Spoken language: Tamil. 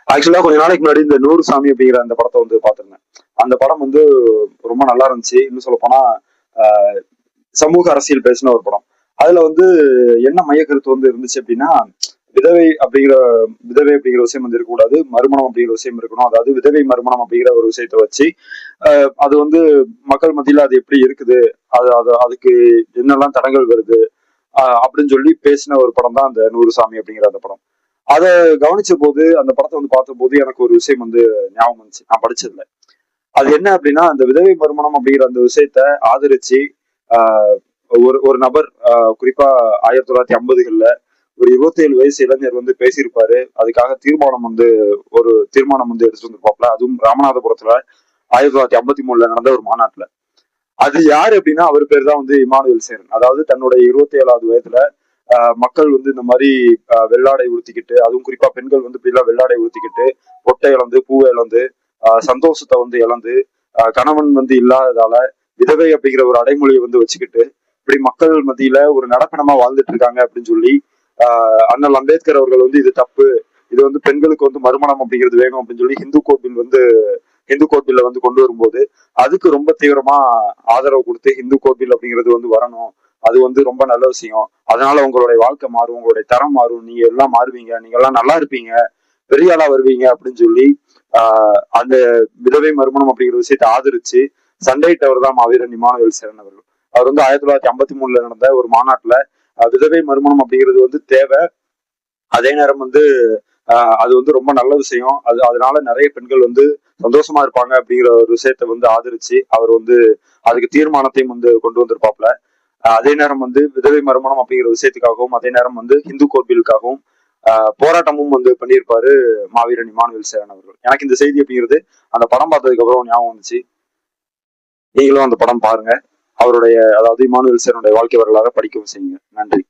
ஆக்சுவலா கொஞ்ச நாளைக்கு முன்னாடி இந்த நூறு சாமி அப்படிங்கிற அந்த படத்தை வந்து பாத்திருந்தேன். அந்த படம் வந்து ரொம்ப நல்லா இருந்துச்சு. இன்னும் சொல்ல போனா ஆஹ் சமூக அரசியல் பேசின ஒரு படம். அதுல வந்து என்ன மைய கருத்து வந்து இருந்துச்சு அப்படின்னா, விதவை அப்படிங்கிற விதவை அப்படிங்கிற விஷயம் வந்து இருக்கக்கூடாது, மறுமணம் அப்படிங்கிற விஷயம் இருக்கணும். அதாவது விதவை மறுமணம் அப்படிங்கிற ஒரு விஷயத்த வச்சு அது வந்து மக்கள் மத்தியில அது எப்படி இருக்குது, அதுக்கு என்னெல்லாம் தடங்கள் வருது அப்படின்னு சொல்லி பேசின ஒரு படம் தான் அந்த நூறு சாமி அப்படிங்கிற அந்த படம். அதை கவனிச்ச போது, அந்த படத்தை வந்து பார்த்த போது எனக்கு ஒரு விஷயம் வந்து ஞாபகம் வந்துச்சு, நான் படிச்சதுல. அது என்ன அப்படின்னா, அந்த விதவை மறுமணம் அப்படிங்கிற அந்த விஷயத்த ஆதரிச்சு ஆஹ் ஒரு ஒரு நபர் குறிப்பா 1950கள்ல ஒரு 27 வயசு இளைஞர் வந்து பேசியிருப்பாரு. அதுக்காக தீர்மானம் வந்து எடுத்துட்டு வந்திருப்பாப்ல. அதுவும் ராமநாதபுரத்துல 1953ல நடந்த ஒரு மாநாட்டுல. அது யாரு அப்படின்னா, அவர் பேர் தான் வந்து இமானுவேல் சேரன். அதாவது தன்னுடைய 27வது வயதுல மக்கள் வந்து இந்த மாதிரி வெள்ளாடை உடுத்திக்கிட்டு, அதுவும் குறிப்பா பெண்கள் வந்து இப்படிலாம் வெள்ளாடை உடுத்திக்கிட்டு, பொட்டை இழந்து, பூவை இழந்து, சந்தோஷத்தை வந்து இழந்து, கணவன் வந்து இல்லாததால விதவை அப்படிங்கிற ஒரு அடைமொழியை வந்து வச்சுக்கிட்டு, இப்படி மக்கள் மத்தியில ஒரு நடப்பணமா வாழ்ந்துட்டு இருக்காங்க அப்படின்னு சொல்லி அண்ணல் அம்பேத்கர் அவர்கள் வந்து இது தப்பு, இது வந்து பெண்களுக்கு வந்து மறுமணம் அப்படிங்கிறது வேணும் அப்படின்னு சொல்லி இந்து கோட் பில்ல வந்து கொண்டு வரும்போது அதுக்கு ரொம்ப தீவிரமா ஆதரவு கொடுத்து இந்து கோட் பில் அப்படிங்கிறது வந்து வரணும், அது வந்து ரொம்ப நல்ல விஷயம், அதனால உங்களுடைய வாழ்க்கை மாறும், உங்களுடைய தரம் மாறும், நீங்க எல்லாம் மாறுவீங்க, நீங்க எல்லாம் நல்லா இருப்பீங்க, பெரிய ஆளா வருவீங்க அப்படின்னு சொல்லி அந்த விதவை மறுமணம் அப்படிங்கிற விஷயத்தை ஆதரிச்சு சண்டையிட்டவர் தான் மாவீரன் இமானுவேல் சேரன் அவர்கள். அவர் வந்து 1953ல நடந்த ஒரு மாநாட்டுல விதவை மறுமணம் அப்படிங்கிறது வந்து தேவை, அதே நேரம் வந்து அது வந்து ரொம்ப நல்ல விஷயம், அதனால நிறைய பெண்கள் வந்து சந்தோஷமா இருப்பாங்க அப்படிங்கிற ஒரு விஷயத்த வந்து ஆதரிச்சு அவர் வந்து அதுக்கு தீர்மானத்தையும் வந்து கொண்டு வந்திருப்பாப்ல. அதே நேரம் வந்து விதவை மறுமணம் அப்படிங்கிற விஷயத்துக்காகவும், அதே நேரம் வந்து இந்து கோட்பிலுக்காகவும் போராட்டமும் வந்து பண்ணியிருப்பாரு மாவீரன் இமானுவேல் சேரன் அவர்கள். எனக்கு இந்த செய்தி அப்படிங்கிறது அந்த படம் பார்த்ததுக்கு அப்புறம் ஞாபகம் வந்துச்சு. நீங்களும் அந்த படம் பாருங்க. அதாவது இமானுவேல் சேரனுடைய வாழ்க்கை வரலாறு படிக்கவும் செய்யுங்க. நன்றி.